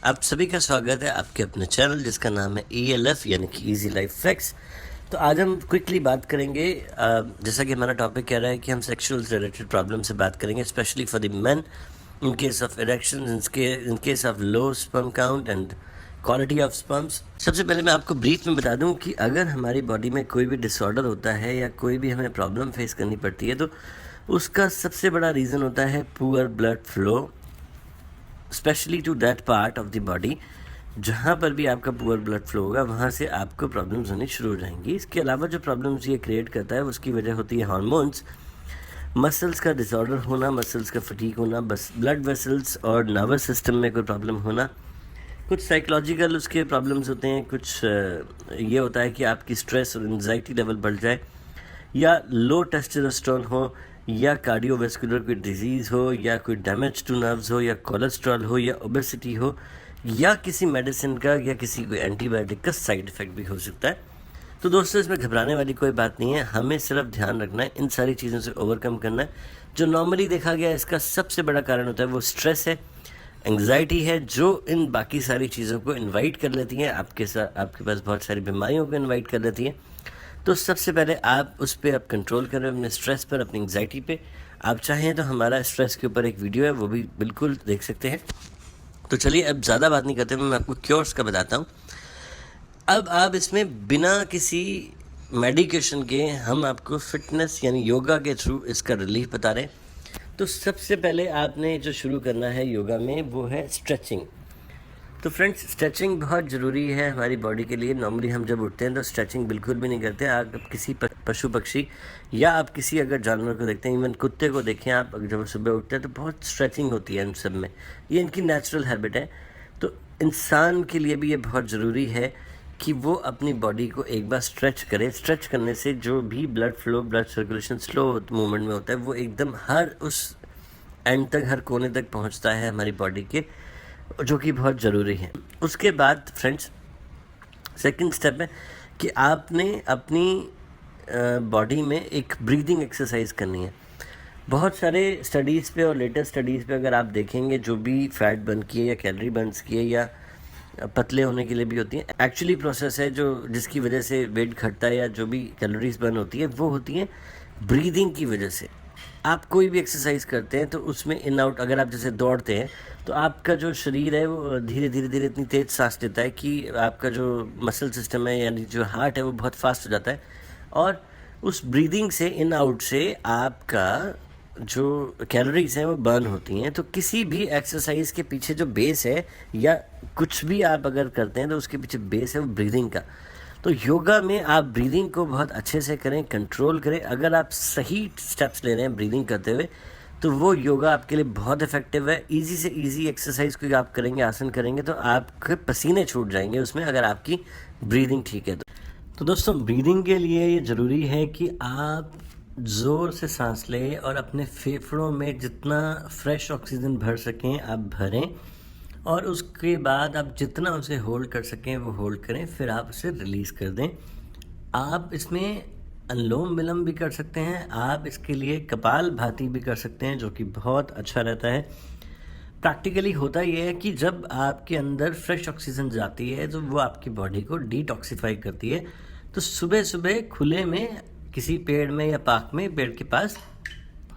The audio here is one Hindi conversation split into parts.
आप सभी का स्वागत है आपके अपने चैनल जिसका नाम है ELF यानी कि इजी लाइफ फैक्ट्स। तो आज हम क्विकली बात करेंगे, जैसा कि हमारा टॉपिक कह रहा है कि हम सेक्सुअल रिलेटेड प्रॉब्लम से बात करेंगे, specially for the main in case of erection, in case of low sperm count and quality of sperms. सबसे पहले मैं आपको ब्रीफ में बता दूं कि अगर हमारी बॉडी में कोई भी डिसऑर्डर होता है या कोई भी हमें प्रॉब्लम फेस करनी पड़ती है तो उसका सबसे बड़ा रीज़न होता है poor blood flow, especially to that part of the body जहाँ पर भी आपका पुअर ब्लड फ्लो होगा वहाँ से आपको प्रॉब्लम्स होनी शुरू हो जाएंगी। इसके अलावा जो प्रॉब्लम्स ये क्रिएट करता है उसकी वजह होती है हार्मोन्स, मसल्स का डिसऑर्डर होना, मसल्स का फटीक होना, बस ब्लड वेसल्स और नर्वस सिस्टम में कोई प्रॉब्लम होना, कुछ साइकोलॉजिकल उसके प्रॉब्लम्स होते हैं, कुछ ये होता है कि आपकी स्ट्रेस और एंजाइटी लेवल बढ़ जाए, या लो टेस्टोस्टेरोन हो, या कार्डियोवैस्कुलर कोई डिजीज़ हो, या कोई डैमेज टू नर्व्स हो, या कोलेस्ट्रॉल हो, या ओबेसिटी हो, या किसी मेडिसिन का या किसी कोई एंटीबायोटिक का साइड इफ़ेक्ट भी हो सकता है। तो दोस्तों इसमें घबराने वाली कोई बात नहीं है, हमें सिर्फ ध्यान रखना है, इन सारी चीज़ों से ओवरकम करना है। जो नॉर्मली देखा गया इसका सबसे बड़ा कारण होता है वो स्ट्रेस है, एंग्जाइटी है, जो इन बाकी सारी चीज़ों को इन्वाइट कर लेती हैं, आपके साथ आपके पास बहुत सारी बीमारियों को इन्वाइट कर लेती हैं। तो सबसे पहले आप उस पर आप कंट्रोल करें, अपने स्ट्रेस पर, अपनी एंग्जाइटी पे। आप चाहें तो हमारा स्ट्रेस के ऊपर एक वीडियो है, वो भी बिल्कुल देख सकते हैं। तो चलिए अब ज़्यादा बात नहीं करते, मैं आपको क्योर्स का बताता हूँ। अब आप इसमें बिना किसी मेडिकेशन के हम आपको फिटनेस यानी योगा के थ्रू इसका रिलीफ बता रहे हैं। तो सबसे पहले आपने जो शुरू करना है योगा में वो है स्ट्रेचिंग। तो फ्रेंड्स स्ट्रेचिंग बहुत ज़रूरी है हमारी बॉडी के लिए। नॉर्मली हम जब उठते हैं तो स्ट्रेचिंग बिल्कुल भी नहीं करते। आप किसी पशु पक्षी या आप किसी अगर जानवर को देखते हैं, इवन कुत्ते को देखें आप, जब वो सुबह उठते हैं तो बहुत स्ट्रेचिंग होती है इन सब में, ये इनकी नेचुरल हैबिट है। तो इंसान के लिए भी ये बहुत ज़रूरी है कि वो अपनी बॉडी को एक बार स्ट्रेच करे। स्ट्रेच करने से जो भी blood flow, blood circulation slow movement में होता है वो एकदम हर उस एंड तक, हर कोने तक पहुंचता है हमारी बॉडी के, जो कि बहुत ज़रूरी है। उसके बाद फ्रेंड्स सेकंड स्टेप है कि आपने अपनी बॉडी में एक ब्रीदिंग एक्सरसाइज करनी है। बहुत सारे स्टडीज़ पे और लेटेस्ट स्टडीज़ पे अगर आप देखेंगे, जो भी फैट बर्न की है या कैलोरी बर्न की है या पतले होने के लिए भी होती है, एक्चुअली प्रोसेस है जो जिसकी वजह से वेट घटता है या जो भी कैलोरीज बर्न होती है वो होती है ब्रीदिंग की वजह से। आप कोई भी एक्सरसाइज करते हैं तो उसमें इन आउट, अगर आप जैसे दौड़ते हैं तो आपका जो शरीर है वो धीरे धीरे धीरे इतनी तेज़ सांस लेता है कि आपका जो मसल सिस्टम है यानी जो हार्ट है वो बहुत फास्ट हो जाता है, और उस ब्रीदिंग से, इन आउट से आपका जो कैलोरीज हैं वो बर्न होती हैं। तो किसी भी एक्सरसाइज के पीछे जो बेस है या कुछ भी आप अगर करते हैं तो उसके पीछे बेस है वो ब्रीदिंग का। तो योगा में आप ब्रीदिंग को बहुत अच्छे से करें, कंट्रोल करें। अगर आप सही स्टेप्स ले रहे हैं ब्रीदिंग करते हुए तो वो योगा आपके लिए बहुत इफेक्टिव है। इजी से इजी एक्सरसाइज कोई आप करेंगे, आसन करेंगे तो आपके पसीने छूट जाएंगे उसमें, अगर आपकी ब्रीदिंग ठीक है तो दोस्तों ब्रीदिंग के लिए ये ज़रूरी है कि आप ज़ोर से सांस लें और अपने फेफड़ों में जितना फ्रेश ऑक्सीजन भर सकें आप भरें, और उसके बाद आप जितना उसे होल्ड कर सकें वो होल्ड करें, फिर आप उसे रिलीज़ कर दें। आप इसमें अनुलोम विलोम भी कर सकते हैं, आप इसके लिए कपाल भाती भी कर सकते हैं, जो कि बहुत अच्छा रहता है। प्रैक्टिकली होता ये है कि जब आपके अंदर फ्रेश ऑक्सीजन जाती है तो वो आपकी बॉडी को डिटॉक्सिफाई करती है। तो सुबह सुबह खुले में किसी पेड़ में या पार्क में, पेड़ के पास,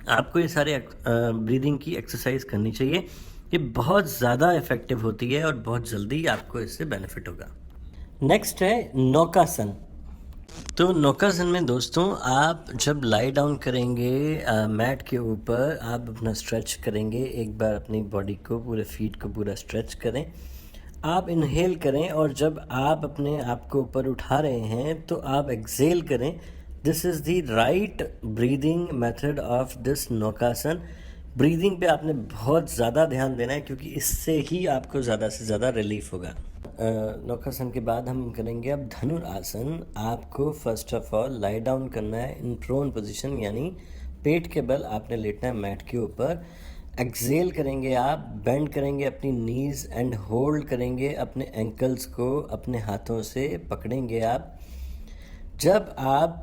आपको ये सारे ब्रीदिंग की एक्सरसाइज करनी चाहिए। ये बहुत ज़्यादा इफ़ेक्टिव होती है और बहुत जल्दी आपको इससे बेनिफिट होगा। नेक्स्ट है नौकासन। तो नौकासन में दोस्तों आप जब लाई डाउन करेंगे मैट के ऊपर, आप अपना स्ट्रेच करेंगे, एक बार अपनी बॉडी को, पूरे फीट को पूरा स्ट्रेच करें, आप इनहेल करें, और जब आप अपने आप को ऊपर उठा रहे हैं तो आप एक्सेल करें। This is the right breathing method of this Naukasana. Breathing पे आपने बहुत ज़्यादा ध्यान देना है क्योंकि इससे ही आपको ज़्यादा से ज़्यादा रिलीफ होगा। नौकासन के बाद हम करेंगे अब धनुरासन। आपको first of all lie down करना है इन प्रोन पोजीशन, यानी पेट के बल आपने लेटना है मैट के ऊपर। एक्सेल करेंगे, आप बेंड करेंगे अपनी नीज़ एंड होल्ड करेंगे अपने एंकल्स को, अपने हाथों से पकड़ेंगे आप। जब आप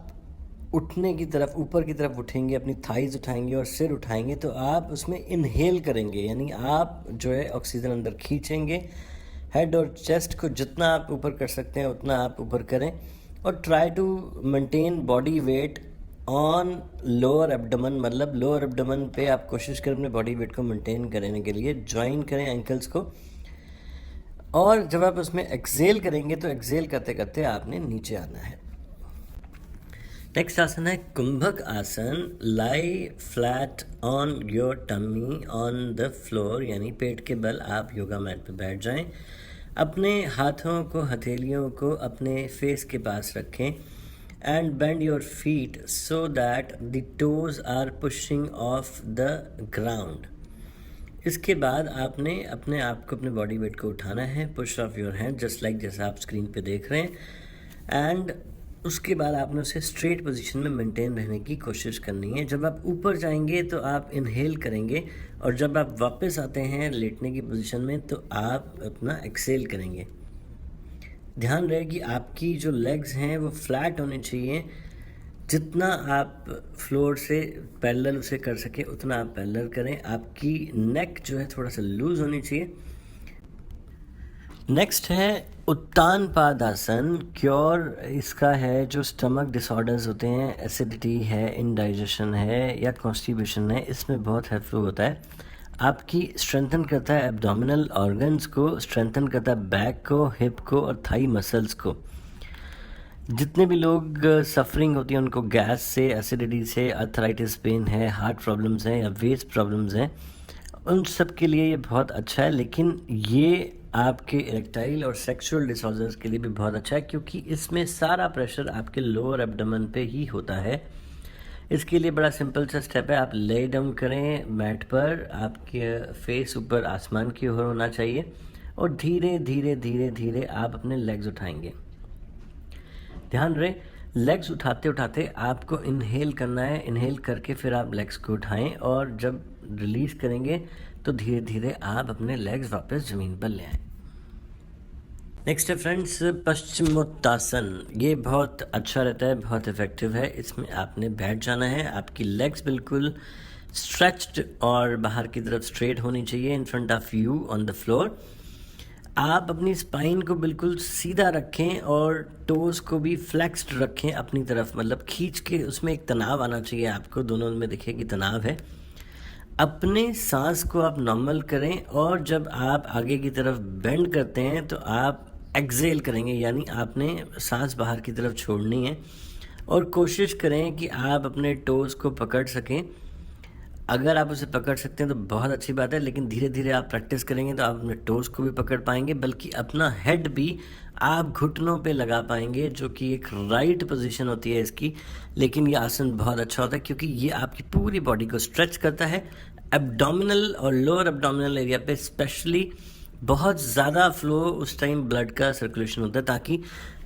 उठने की तरफ, ऊपर की तरफ उठेंगे, अपनी थाइज उठाएंगे और सिर उठाएंगे, तो आप उसमें इनहेल करेंगे, यानी आप जो है ऑक्सीजन अंदर खींचेंगे, हेड और चेस्ट को जितना आप ऊपर कर सकते हैं उतना आप ऊपर करें, और try to maintain body weight on lower abdomen, मतलब लोअर एब्डोमेन पे आप कोशिश करें अपने बॉडी वेट को मेंटेन करने के लिए। ज्वाइन करें एंकल्स को, और जब आप उसमें एक्सेल करेंगे तो एक्सेल करते करते आपने नीचे आना है। नेक्स्ट आसन है कुंभक आसन। Lie flat on your tummy on the floor, यानी पेट के बल आप योगा मैट पे बैठ जाएं। अपने हाथों को, हथेलियों को अपने फेस के पास रखें and bend your feet so that the toes are pushing off the ground. इसके बाद आपने अपने आप को, अपने बॉडी वेट को उठाना है। Push of your hand just like जैसा आप स्क्रीन पे देख रहे हैं, एंड उसके बाद आपने उसे स्ट्रेट पोजीशन में मेंटेन रहने की कोशिश करनी है। जब आप ऊपर जाएंगे तो आप इनहेल करेंगे, और जब आप वापस आते हैं लेटने की पोजीशन में तो आप अपना एक्सेल करेंगे। ध्यान रहे कि आपकी जो लेग्स हैं वो फ्लैट होनी चाहिए। जितना आप फ्लोर से पैरेलल उसे कर सके उतना आप पैरेलल करें। आपकी नेक जो है थोड़ा सा लूज होनी चाहिए। नेक्स्ट है उत्तान पादासन। क्योर इसका है जो स्टमक डिसऑर्डर्स होते हैं, एसिडिटी है, इनडाइजेशन है या कॉन्स्टिपेशन है, इसमें बहुत हेल्पफुल होता है। आपकी स्ट्रेंथन करता है एब्डोमिनल ऑर्गन्स को, स्ट्रेंथन करता है बैक को, हिप को और थाई मसल्स को। जितने भी लोग सफरिंग होती है उनको गैस से, एसिडिटी से, अर्थराइटिस पेन है, हार्ट प्रॉब्लम्स हैं या वेस्ट प्रॉब्लम्स हैं, उन सब के लिए ये बहुत अच्छा है। लेकिन ये आपके इरेक्टाइल और सेक्सुअल डिसऑर्डर्स के लिए भी बहुत अच्छा है, क्योंकि इसमें सारा प्रेशर आपके लोअर एब्डोमेन पे ही होता है। इसके लिए बड़ा सिंपल सा स्टेप है, आप ले डाउन करें मैट पर, आपके फेस ऊपर आसमान की ओर होना चाहिए, और धीरे धीरे धीरे धीरे आप अपने लेग्स उठाएंगे। ध्यान रहे, लेग्स उठाते उठाते आपको इनहेल करना है। इनहेल करके फिर आप लेग्स को उठाएं, और जब रिलीज करेंगे तो धीरे धीरे आप अपने लेग्स वापस ज़मीन पर ले आएं। नेक्स्ट है फ्रेंड्स पश्चिमोत्तासन। ये बहुत अच्छा रहता है, बहुत इफेक्टिव है। इसमें आपने बैठ जाना है, आपकी लेग्स बिल्कुल स्ट्रेच्ड और बाहर की तरफ स्ट्रेट होनी चाहिए in front of you on the floor. आप अपनी स्पाइन को बिल्कुल सीधा रखें और टोज़ को भी फ्लेक्स्ड रखें अपनी तरफ, मतलब खींच के, उसमें एक तनाव आना चाहिए आपको, दोनों में देखिए कि तनाव है। अपने सांस को आप नॉर्मल करें, और जब आप आगे की तरफ बेंड करते हैं तो आप एक्सेल करेंगे, यानी आपने सांस बाहर की तरफ छोड़नी है, और कोशिश करें कि आप अपने टोज़ को पकड़ सकें। अगर आप उसे पकड़ सकते हैं तो बहुत अच्छी बात है, लेकिन धीरे धीरे आप प्रैक्टिस करेंगे तो आप अपने टोज़ को भी पकड़ पाएंगे, बल्कि अपना हेड भी आप घुटनों पे लगा पाएंगे, जो कि एक राइट पोजीशन होती है इसकी। लेकिन ये आसन बहुत अच्छा होता है क्योंकि ये आपकी पूरी बॉडी को स्ट्रेच करता है। एब्डोमिनल और लोअर एब्डोमिनल एरिया पे स्पेशली बहुत ज़्यादा फ्लो उस टाइम ब्लड का सर्कुलेशन होता है, ताकि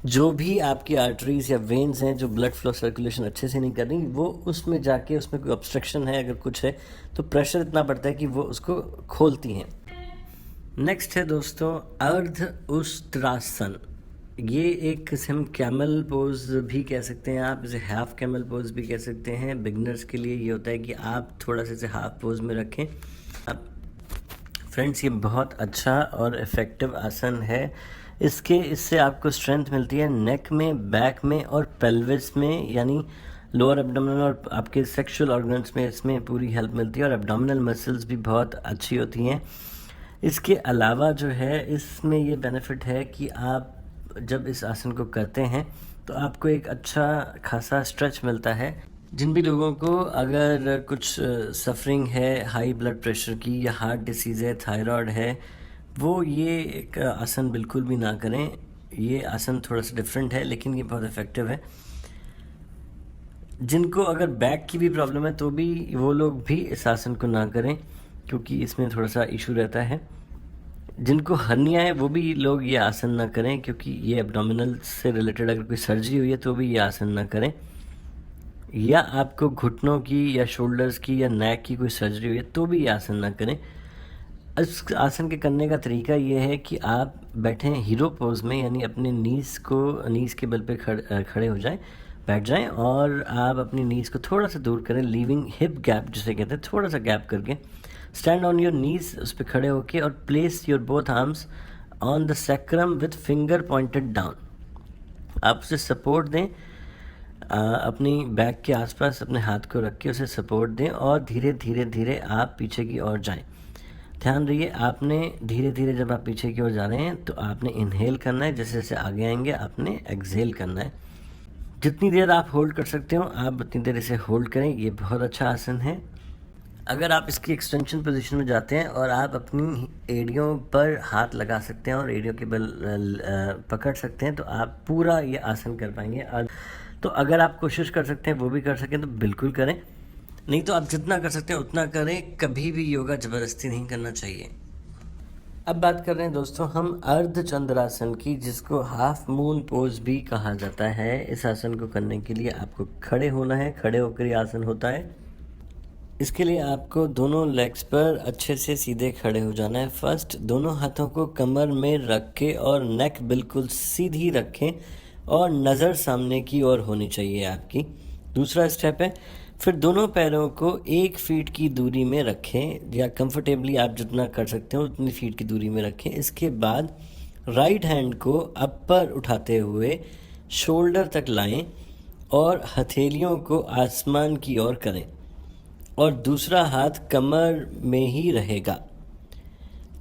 जो भी आपकी आर्टरीज या वेन्स हैं जो ब्लड फ्लो सर्कुलेशन अच्छे से नहीं कर रही, वो उसमें जाके, उसमें कोई ऑब्स्ट्रक्शन है अगर कुछ है तो प्रेशर इतना बढ़ता है कि वो उसको खोलती हैं। नेक्स्ट है दोस्तों अर्ध उष्ट्रासन। ये एक किस्म हम कैमल पोज भी कह सकते हैं, आप इसे हाफ कैमल पोज भी कह सकते हैं। बिगनर्स के लिए ये होता है कि आप थोड़ा सा इसे हाफ पोज में रखें। अब फ्रेंड्स ये बहुत अच्छा और इफ़ेक्टिव आसन है। इससे आपको स्ट्रेंथ मिलती है नेक में, बैक में और पेल्विस में, यानी लोअर एब्डोमिनल और आपके सेक्सुअल ऑर्गन्स में इसमें पूरी हेल्प मिलती है, और एब्डोमिनल मसल्स भी बहुत अच्छी होती हैं। इसके अलावा जो है इसमें ये बेनिफिट है कि आप जब इस आसन को करते हैं तो आपको एक अच्छा खासा स्ट्रेच मिलता है। जिन भी लोगों को अगर कुछ सफरिंग है हाई ब्लड प्रेशर की या हार्ट डिसीज़ है, थायराइड है, वो ये एक आसन बिल्कुल भी ना करें। ये आसन थोड़ा सा डिफरेंट है लेकिन ये बहुत इफ़ेक्टिव है। जिनको अगर बैक की भी प्रॉब्लम है तो भी वो लोग भी इस आसन को ना करें, क्योंकि इसमें थोड़ा सा इशू रहता है। जिनको हर्निया है वो भी लोग ये आसन ना करें, क्योंकि ये एब्डोमिनल से रिलेटेड अगर कोई सर्जरी हुई है तो भी ये आसन ना करें। या आपको घुटनों की या शोल्डर्स की या नेक की कोई सर्जरी हुई है तो भी ये आसन ना करें। इस आसन के करने का तरीका ये है कि आप बैठें हीरो पोज में, यानी अपने नीज़ के बल पे खड़े हो जाएं, बैठ जाएं, और आप अपनी नीज़ को थोड़ा सा दूर करें, लीविंग हिप गैप जिसे कहते हैं, थोड़ा सा गैप करके स्टैंड ऑन योर नीज़, उस पर खड़े होके, और place your both arms on the sacrum with finger pointed down. आप उसे सपोर्ट दें, अपनी बैक के आसपास अपने हाथ को रख के उसे सपोर्ट दें और धीरे धीरे धीरे आप पीछे की ओर जाएं। ध्यान रहिए, आपने धीरे धीरे जब आप पीछे की ओर जा रहे हैं तो आपने इनहेल करना है, जैसे जैसे आगे आएंगे आपने एक्सहेल करना है। जितनी देर आप होल्ड कर सकते हो आप उतनी देर इसे होल्ड करें। ये बहुत अच्छा आसन है। अगर आप इसकी एक्सटेंशन पोजीशन में जाते हैं और आप अपनी एड़ियों पर हाथ लगा सकते हैं और एड़ियों के बल पकड़ सकते हैं तो आप पूरा ये आसन कर पाएंगे। और तो अगर आप कोशिश कर सकते हैं वो भी कर सकें तो बिल्कुल करें, नहीं तो आप जितना कर सकते हैं उतना करें। कभी भी योगा ज़बरदस्ती नहीं करना चाहिए। अब बात कर रहे हैं दोस्तों हम अर्ध चंद्रासन की, जिसको हाफ मून पोज भी कहा जाता है। इस आसन को करने के लिए आपको खड़े होना है, खड़े होकर ये आसन होता है। इसके लिए आपको दोनों लेग्स पर अच्छे से सीधे खड़े हो जाना है। फर्स्ट, दोनों हाथों को कमर में रख के और नेक बिल्कुल सीधी रखें और नज़र सामने की ओर होनी चाहिए आपकी। दूसरा स्टेप है, फिर दोनों पैरों को 1 फीट की दूरी में रखें, या कंफर्टेबली आप जितना कर सकते हो उतनी फीट की दूरी में रखें। इसके बाद राइट हैंड को अपर उठाते हुए शोल्डर तक लाएं और हथेलियों को आसमान की ओर करें और दूसरा हाथ कमर में ही रहेगा।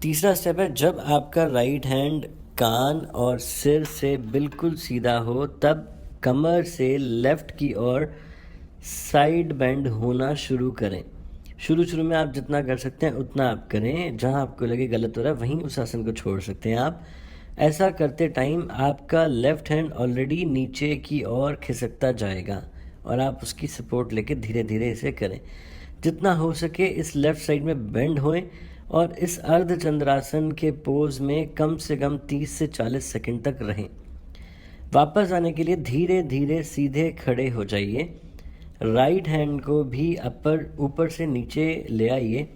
तीसरा स्टेप है, जब आपका राइट हैंड कान और सिर से बिल्कुल सीधा हो तब कमर से लेफ्ट की ओर साइड बेंड होना शुरू करें। शुरू में आप जितना कर सकते हैं उतना आप करें, जहां आपको लगे गलत हो रहा है वहीं उस आसन को छोड़ सकते हैं आप। ऐसा करते टाइम आपका लेफ्ट हैंड ऑलरेडी नीचे की ओर खिसकता जाएगा और आप उसकी सपोर्ट लेके धीरे धीरे इसे करें। जितना हो सके इस लेफ़्ट साइड में बेंड होएं और इस अर्ध चंद्रासन के पोज में कम से कम 30 से 40 सेकंड तक रहें। वापस आने के लिए धीरे धीरे सीधे खड़े हो जाइए। राइट हैंड को भी ऊपर से नीचे ले आइए।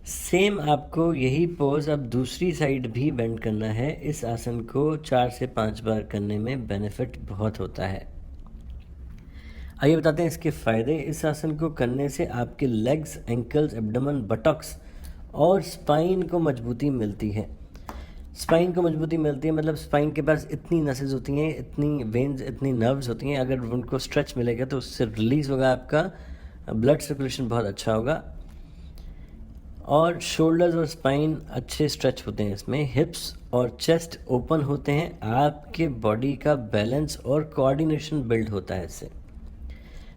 सेम आपको यही पोज अब दूसरी साइड भी बेंड करना है। इस आसन को 4 से 5 बार करने में बेनिफिट बहुत होता है। आइए बताते हैं इसके फ़ायदे। इस आसन को करने से आपके लेग्स, एंकल्स, एब्डोमेन, बटॉक्स और स्पाइन को मजबूती मिलती है। स्पाइन को मजबूती मिलती है मतलब स्पाइन के पास इतनी नसेज होती हैं, इतनी वेन्स, इतनी नर्व्स होती हैं, अगर उनको स्ट्रेच मिलेगा तो उससे रिलीज़ होगा, आपका ब्लड सर्कुलेशन बहुत अच्छा होगा और शोल्डर्स और स्पाइन अच्छे स्ट्रेच होते हैं इसमें। हिप्स और चेस्ट ओपन होते हैं, आपके बॉडी का बैलेंस और कोऑर्डिनेशन बिल्ड होता है इससे।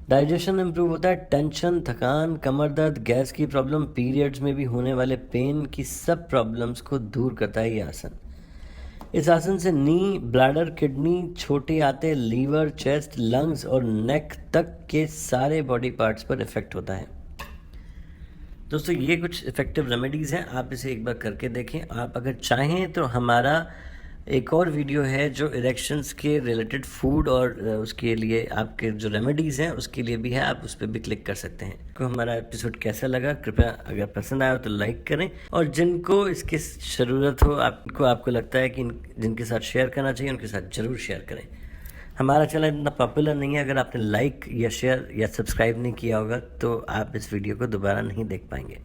डाइजेशन इम्प्रूव होता है। टेंशन, थकान, कमर दर्द, गैस की प्रॉब्लम, पीरियड्स में भी होने वाले पेन की सब प्रॉब्लम्स को दूर करता है ये आसन। इस आसन से नी, ब्लैडर, किडनी, छोटे आते, लीवर, चेस्ट, लंग्स और नेक तक के सारे बॉडी पार्ट्स पर इफ़ेक्ट होता है। दोस्तों ये कुछ इफ़ेक्टिव रेमेडीज़ हैं, आप इसे एक बार करके देखें। आप अगर चाहें तो हमारा एक और वीडियो है जो इरेक्शंस के रिलेटेड फूड और उसके लिए आपके जो रेमेडीज़ हैं उसके लिए भी है, आप उस पर भी क्लिक कर सकते हैं। तो हमारा एपिसोड कैसा लगा कृपया अगर पसंद आया तो लाइक करें और जिनको इसकी ज़रूरत हो, आपको लगता है कि जिनके साथ शेयर करना चाहिए उनके साथ ज़रूर शेयर करें। हमारा चैनल इतना पॉपुलर नहीं है, अगर आपने लाइक या शेयर या सब्सक्राइब नहीं किया होगा तो आप इस वीडियो को दोबारा नहीं देख पाएंगे।